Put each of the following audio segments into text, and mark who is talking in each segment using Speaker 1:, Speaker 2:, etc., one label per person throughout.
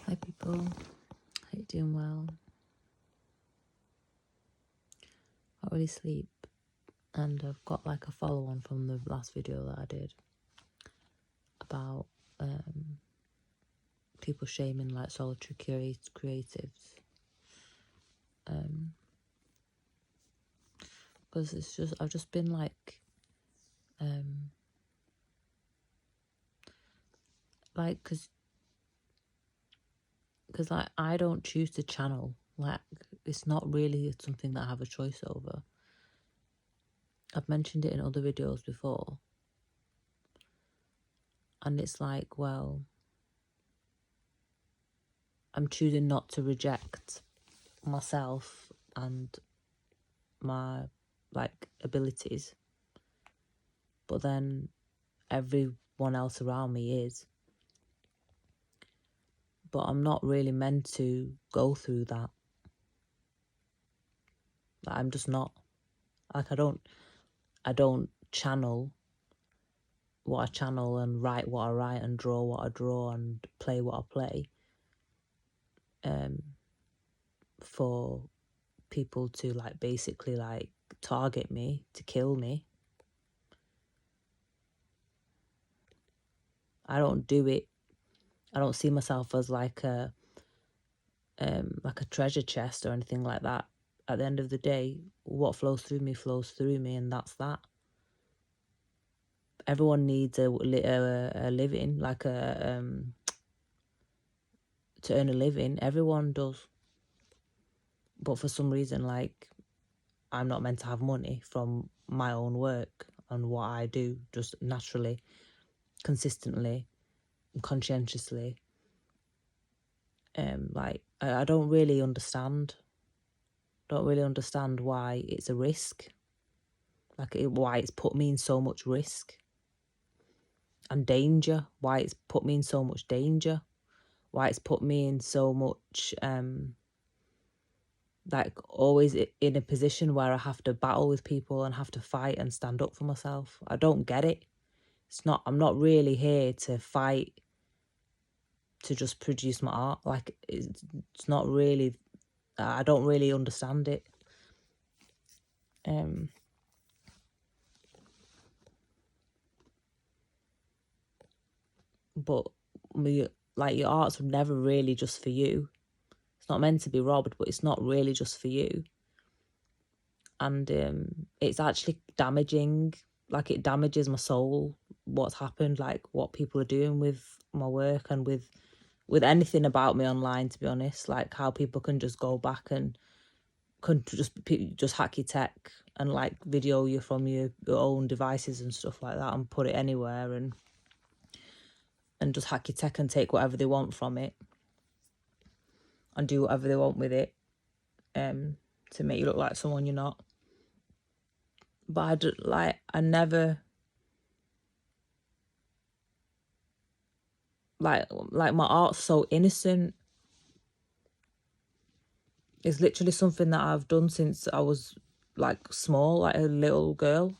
Speaker 1: Hi people, hope you're doing well. I really sleep, and I've got like a follow on from the last video that I did about people shaming like solitary creatives. Because it's just, I've just been like because like I don't choose to channel, like it's not really something that I have a choice over. I've mentioned it in other videos before, and it's like, well, I'm choosing not to reject myself and my like abilities, but then everyone else around me is. But I'm not really meant to go through that. Like, I'm just not. Like I don't channel what I channel and write what I write and draw what I draw and play what I play for people to like basically like target me, to kill me. I don't do it. I don't see myself as like a treasure chest or anything like that. At the end of the day, what flows through me, and that's that. Everyone needs a living, like to earn a living. Everyone does, but for some reason, like I'm not meant to have money from my own work and what I do, just naturally, consistently, and conscientiously. Like I don't really understand. Don't really understand why it's a risk. Like why it's put me in so much risk and danger. Why it's put me in so much danger. Why it's put me in so much like always in a position where I have to battle with people and have to fight and stand up for myself. I don't get it. I'm not really here to fight to just produce my art. Like it's not really, I don't really understand it. But like your art's never really just for you. It's not meant to be robbed, but it's not really just for you. And it's actually damaging. Like it damages my soul, what's happened, like what people are doing with my work and with anything about me online, to be honest. Like how people can just go back and can just hack your tech and like video you from your own devices and stuff like that and put it anywhere and just hack your tech and take whatever they want from it and do whatever they want with it to make you look like someone you're not. But I never like my art's so innocent. It's literally something that I've done since I was like small, like a little girl.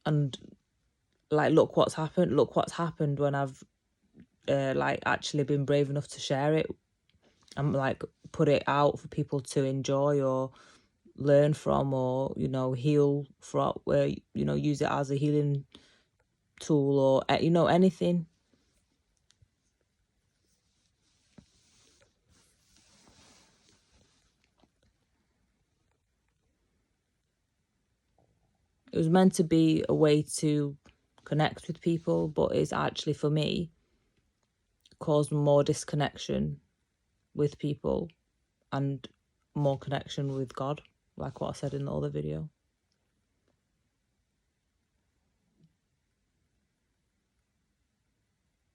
Speaker 1: And like look what's happened when I've like actually been brave enough to share it and like put it out for people to enjoy or learn from, or heal from, where use it as a healing tool, or anything. It was meant to be a way to connect with people, but it's actually, for me, caused more disconnection with people and more connection with God, like what I said in the other video.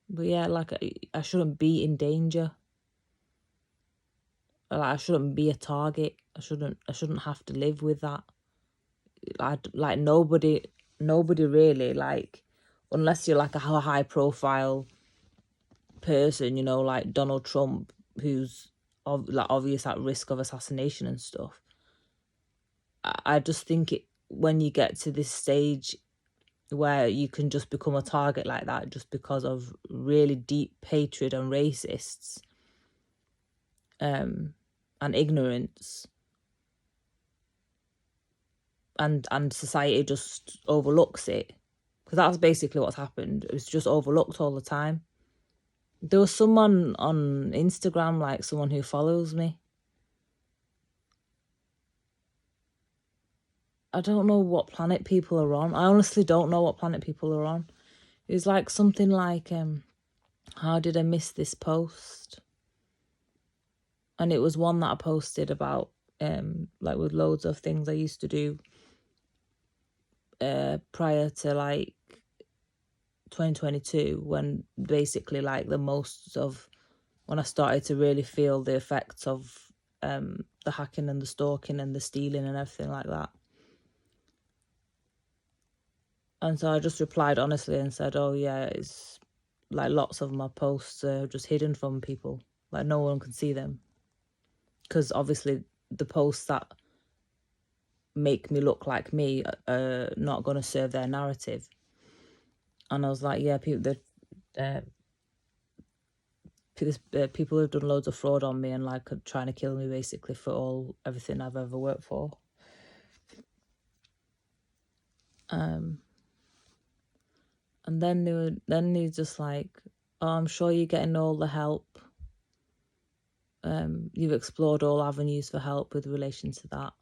Speaker 1: But yeah, like I shouldn't be in danger. Like I shouldn't be a target. I shouldn't have to live with that. Like nobody really, like, unless you're like a high profile person, like Donald Trump, who's like obvious at risk of assassination and stuff. I just think when you get to this stage where you can just become a target like that just because of really deep hatred and racists, and ignorance, and society just overlooks it, because that's basically what's happened. It was just overlooked all the time. There was someone on Instagram, like someone who follows me. I don't know what planet people are on. I honestly don't know what planet people are on. It was like something like, how did I miss this post? And it was one that I posted about, like with loads of things I used to do prior to like 2022, when basically like the most of when I started to really feel the effects of the hacking and the stalking and the stealing and everything like that. And so I just replied honestly and said, oh yeah, it's like lots of my posts are just hidden from people, like no one can see them, because obviously the posts that make me look like me are not going to serve their narrative. And I was like, yeah, people have done loads of fraud on me and like are trying to kill me basically for everything I've ever worked for. And then he's just like, oh, I'm sure you're getting all the help. You've explored all avenues for help with relation to that.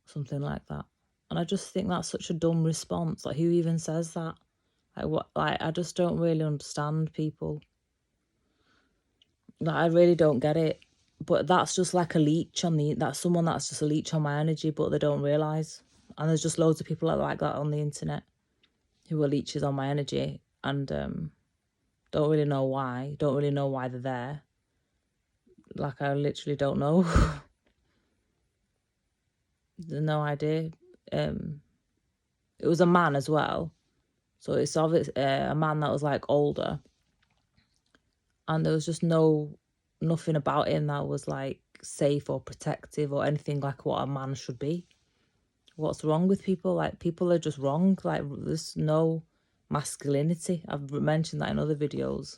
Speaker 1: Something like that. And I just think that's such a dumb response. Like, who even says that? Like, what? Like, I just don't really understand people. Like, I really don't get it. But that's just like a leech that's someone that's just a leech on my energy, but they don't realise. And there's just loads of people like that on the internet who are leeches on my energy, and don't really know why. Don't really know why they're there. Like, I literally don't know. There's no idea. It was a man as well. So it's obvious, a man that was like older. And there was just nothing about him that was like safe or protective or anything like what a man should be. What's wrong with people? Like, people are just wrong. Like, there's no masculinity. I've mentioned that in other videos.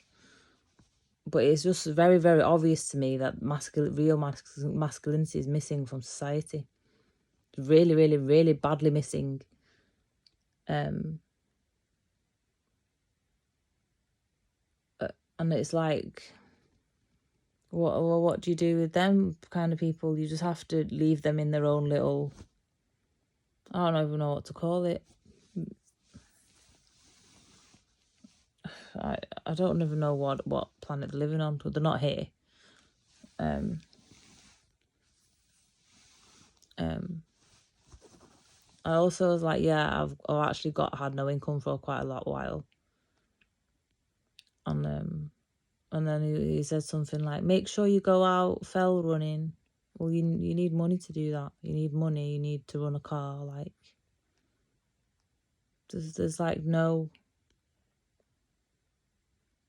Speaker 1: But it's just very, very obvious to me that real masculinity is missing from society. Really, really, really badly missing. And it's like, what do you do with them kind of people? You just have to leave them in their own little, I don't even know what to call it. I don't even know what planet they're living on, but they're not here. I also was like, yeah, I've actually had no income for quite a while. And then he said something like, make sure you go out fell running. Well, you need money to do that. You need money. You need to run a car. Like, there's like no.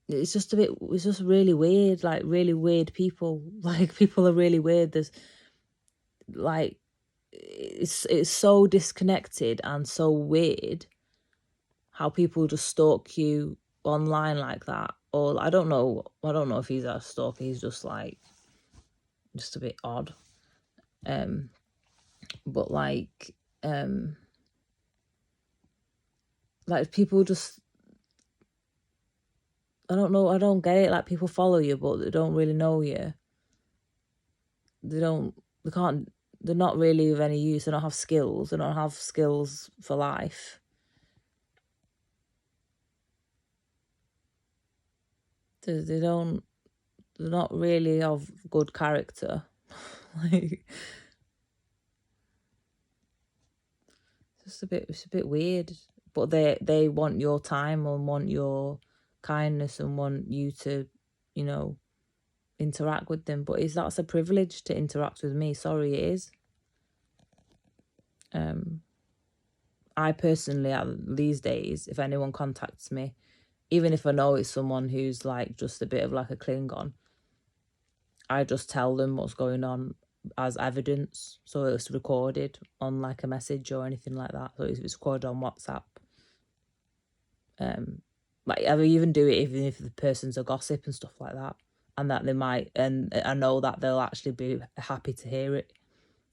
Speaker 1: It's just really weird. Like, really weird people. Like, people are really weird. There's like, it's so disconnected and so weird how people just stalk you online like that. Or I don't know if he's a stalker. He's just like, just a bit odd. But like people just, I don't know, I don't get it. Like, people follow you but they don't really know you. They're not really of any use. They don't have skills. They don't have skills for life. They're not really of good character. Like, it's a bit weird. But they want your time and want your kindness and want you to, interact with them. But that's a privilege to interact with me. Sorry, it is. I personally, these days, if anyone contacts me, even if I know it's someone who's like just a bit of like a Klingon, I just tell them what's going on as evidence. So it's recorded on like a message or anything like that. So it's recorded on WhatsApp. Like I even do it even if the person's a gossip and stuff like that, and that they might, and I know that they'll actually be happy to hear it.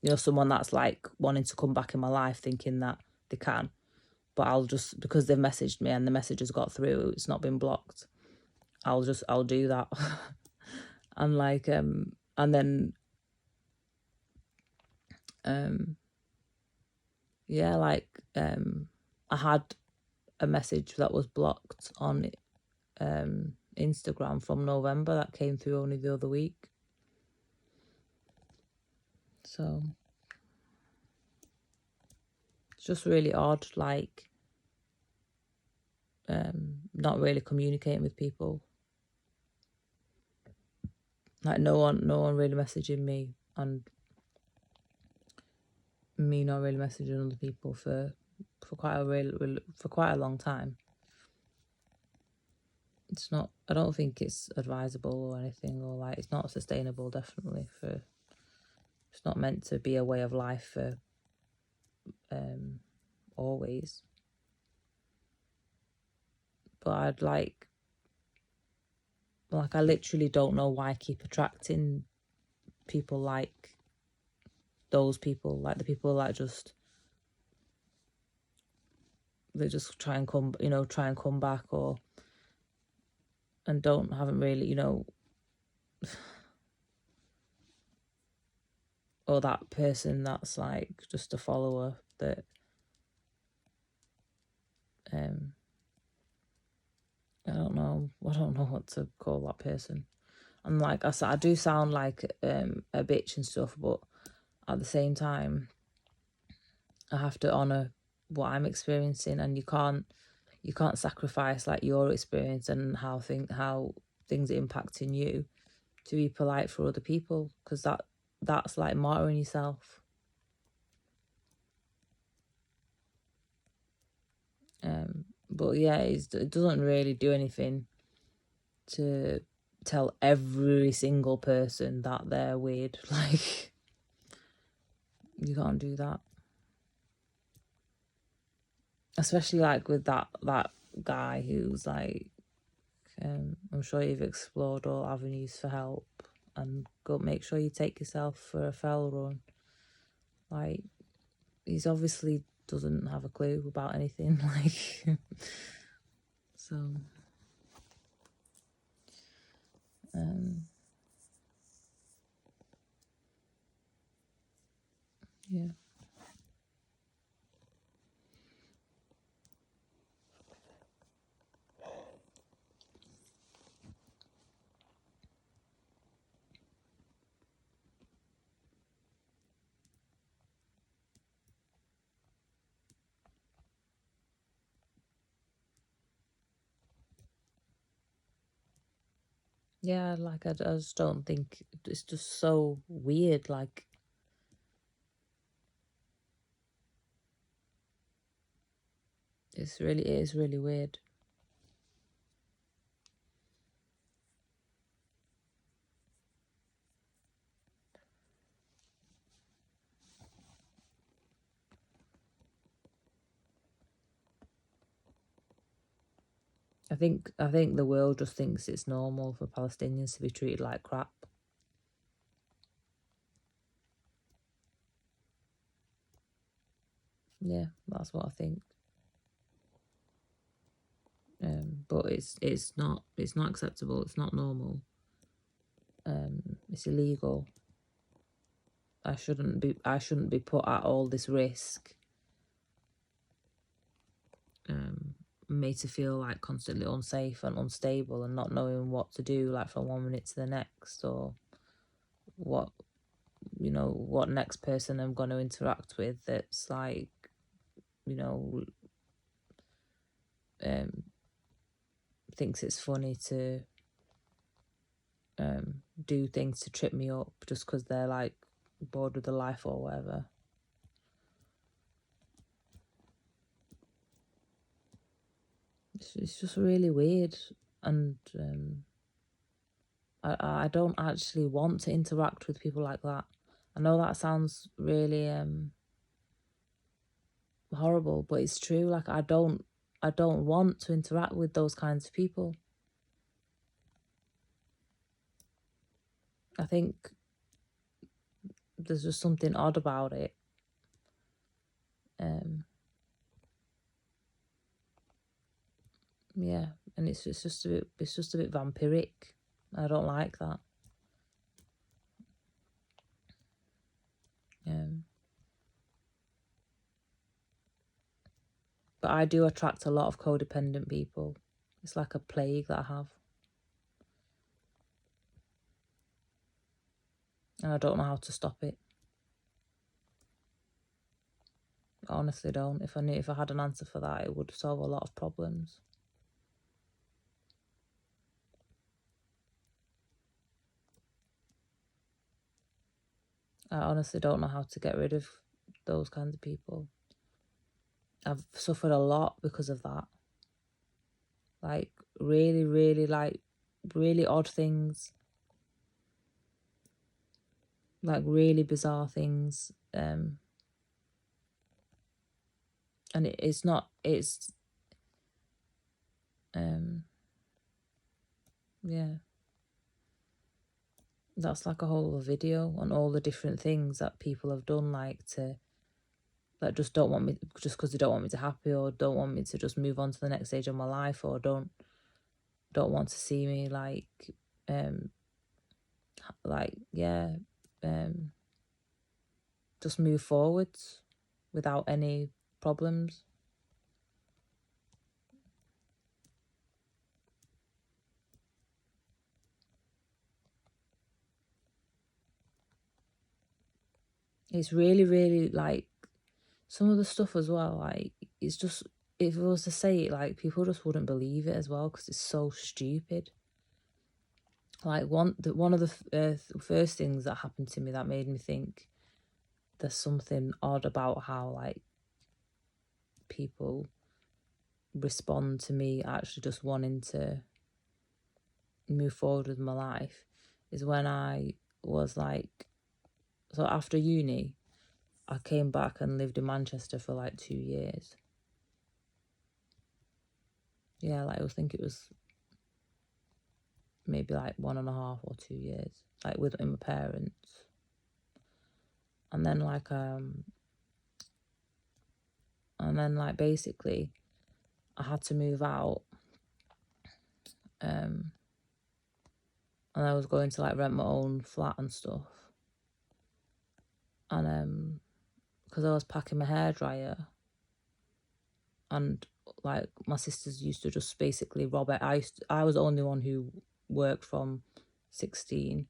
Speaker 1: You know, someone that's like wanting to come back in my life thinking that they can, but I'll just, because they've messaged me and the message has got through, it's not been blocked, I'll do that. And like and then yeah, like I had a message that was blocked on Instagram from November that came through only the other week. So it's just really odd, like not really communicating with people. Like no one really messaging me, and me not really messaging other people for quite a long time. It's not, I don't think it's advisable or anything, or like it's not sustainable, definitely. For it's not meant to be a way of life for always. But I'd like I literally don't know why I keep attracting people like those people, like the people that just, they just try and come back, or and haven't really, you know, or that person that's like just a follower that I don't know what to call that person. And like I said, I do sound like a bitch and stuff, but at the same time I have to honor what I'm experiencing, and you can't sacrifice like your experience and how things are impacting you to be polite for other people, because that's like martyring yourself. But yeah, it doesn't really do anything to tell every single person that they're weird. Like, you can't do that, especially like with that guy who's like, I'm sure you've explored all avenues for help, and go make sure you take yourself for a fell run. Like, he's obviously doesn't have a clue about anything. Like, so yeah. Yeah, like I just don't think, it's just so weird. Like, it is really weird. I think the world just thinks it's normal for Palestinians to be treated like crap. Yeah, that's what I think. But it's not acceptable. It's not normal. It's illegal. I shouldn't be put at all this risk. Made to feel like constantly unsafe and unstable and not knowing what to do, like from one minute to the next, or what next person I'm going to interact with that's like, you know, thinks it's funny to do things to trip me up just because they're like bored with the life or whatever. It's just really weird, and I don't actually want to interact with people like that. I know that sounds really horrible, but it's true. Like, I don't I don't want to interact with those kinds of people. I think there's just something odd about it. Yeah, and it's just a bit vampiric. I don't like that. But I do attract a lot of codependent people. It's like a plague that I have. And I don't know how to stop it. I honestly don't. If I had an answer for that, it would solve a lot of problems. I honestly don't know how to get rid of those kinds of people. I've suffered a lot because of that. Like, really, really, really odd things. Like, really bizarre things. And yeah. That's like a whole video on all the different things that people have done, just don't want me, just because they don't want me to happy, or don't want me to just move on to the next stage of my life, or don't want to see me just move forwards without any problems. It's really, really some of the stuff as well, it's just, if I was to say it, people just wouldn't believe it as well, because it's so stupid. One of the first things that happened to me that made me think there's something odd about how people respond to me actually just wanting to move forward with my life is when I was so after uni, I came back and lived in Manchester for 2 years. Yeah, I think it was maybe 1.5 or 2 years, with my parents. And then basically I had to move out, and I was going to rent my own flat and stuff. And because I was packing my hairdryer, and my sisters used to just basically rob it. I was the only one who worked from 16,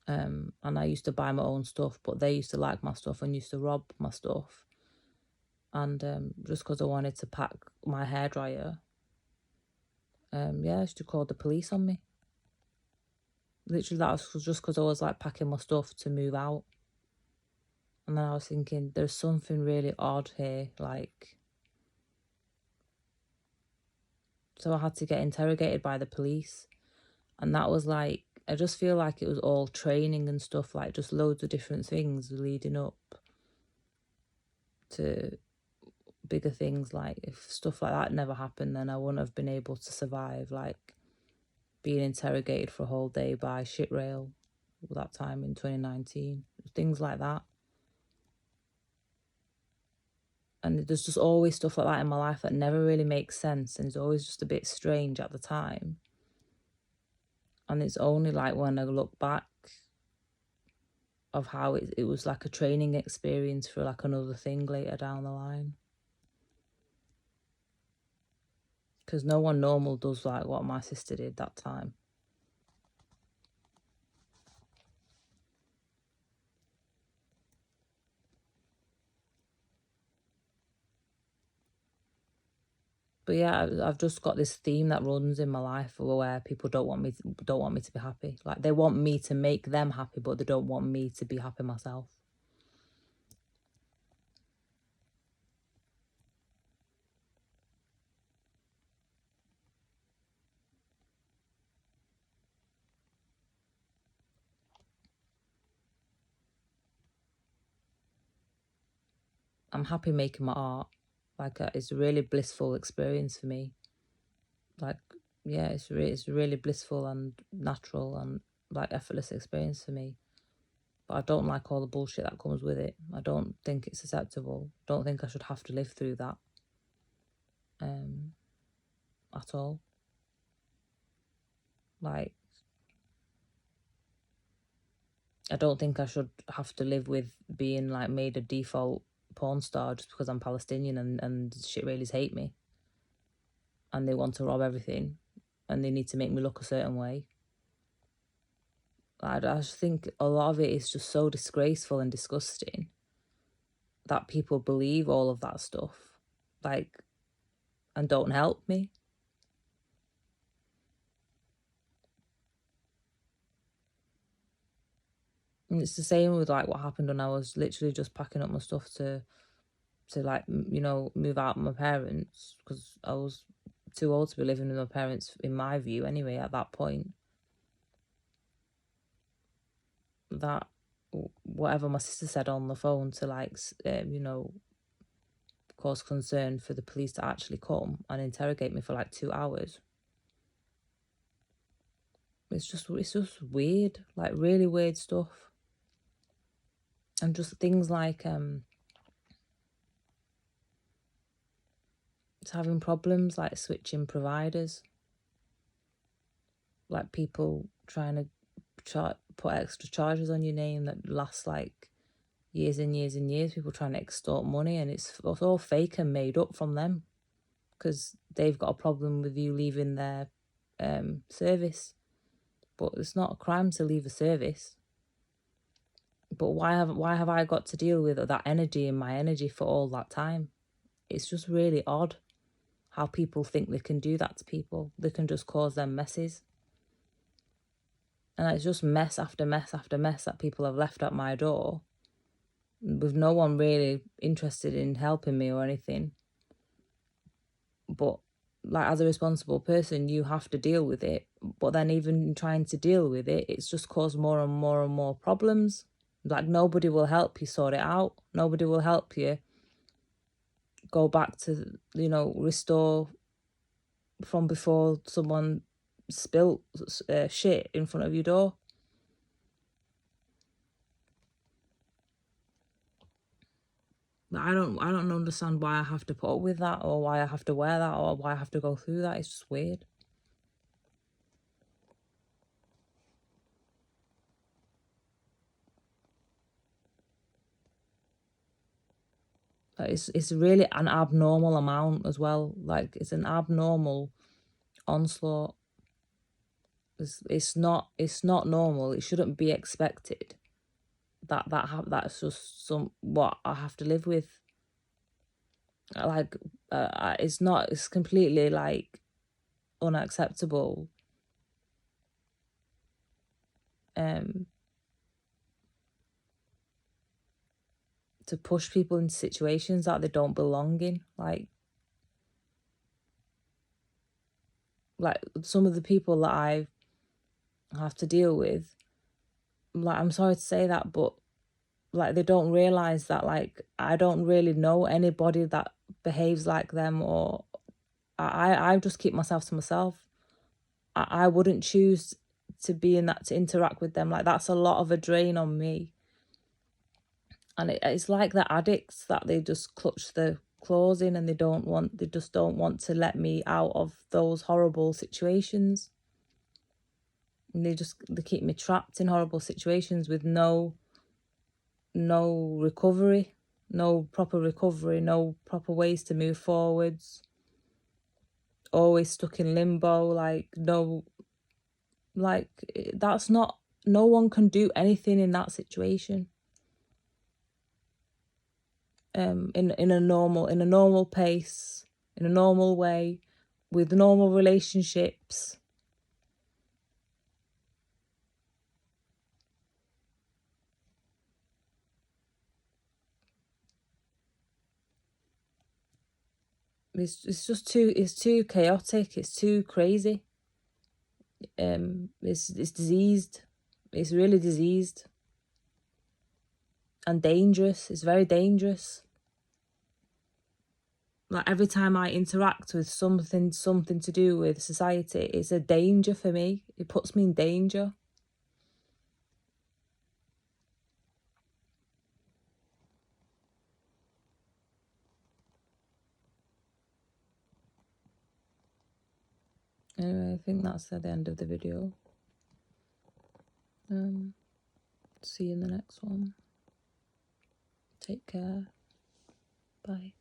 Speaker 1: and I used to buy my own stuff, but they used to like my stuff and used to rob my stuff. And just because I wanted to pack my hairdryer, I used to call the police on me. Literally, that was just because I was packing my stuff to move out. And then I was thinking, there's something really odd here, so I had to get interrogated by the police. And that was I just feel like it was all training and stuff, just loads of different things leading up to bigger things. If stuff like that never happened, then I wouldn't have been able to survive, being interrogated for a whole day by shit rail that time in 2019. Things like that. And there's just always stuff like that in my life that never really makes sense, and it's always just a bit strange at the time. And it's only when I look back of how it was a training experience for another thing later down the line. Because no one normal does what my sister did that time. But yeah, I've just got this theme that runs in my life where people don't want me to be happy. They want me to make them happy, but they don't want me to be happy myself. I'm happy making my art. Like it's a really blissful experience for me. Like, yeah, it's really blissful and natural and like effortless experience for me. But I don't like all the bullshit that comes with it. I don't think it's acceptable. Don't think I should have to live through that at all. Like, I don't think I should have to live with being like made a default porn star just because I'm Palestinian and shit railies hate me and they want to rob everything and they need to make me look a certain way. I just think a lot of it is just so disgraceful and disgusting that people believe all of that stuff, like, and don't help me. And it's the same with like what happened when I was literally just packing up my stuff to like, you know, move out with my parents, because I was too old to be living with my parents, in my view anyway, at that point. That whatever my sister said on the phone to like, you know, cause concern for the police to actually come and interrogate me for like 2 hours. It's just weird, like really weird stuff. And just things like it's having problems like switching providers, like people trying to put extra charges on your name that last like years and years and years, people trying to extort money, and it's all fake and made up from them because they've got a problem with you leaving their service. But it's not a crime to leave a service. But why have I got to deal with that energy and my energy for all that time? It's just really odd how people think they can do that to people. They can just cause them messes. And it's just mess after mess after mess that people have left at my door with no one really interested in helping me or anything. But like, as a responsible person, you have to deal with it. But then even trying to deal with it, it's just caused more and more and more problems. Like, nobody will help you sort it out. Nobody will help you go back to, you know, restore from before someone spilt shit in front of your door. I don't understand why I have to put up with that, or why I have to wear that, or why I have to go through that. It's just weird. Like, it's really an abnormal amount as well. Like, it's an abnormal onslaught. It's not normal. It shouldn't be expected. That's just what I have to live with. Like, it's completely like unacceptable. To push people into situations that they don't belong in, like some of the people that I have to deal with, like, I'm sorry to say that, but like, they don't realize that, like, I don't really know anybody that behaves like them, or I just keep myself to myself. I wouldn't choose to be in that, to interact with them. Like, that's a lot of a drain on me. And it's like the addicts that they just clutch the claws in, and they just don't want to let me out of those horrible situations. And they keep me trapped in horrible situations with no recovery, no proper recovery, no proper ways to move forwards. Always stuck in limbo, that's not, no one can do anything in that situation. In a normal pace, in a normal way, with normal relationships. It's just too chaotic. It's too crazy. It's diseased. It's really diseased and dangerous. It's very dangerous. Like every time I interact with something to do with society, it's a danger for me. It puts me in danger. Anyway, I think that's the end of the video. See you in the next one. Take care. Bye.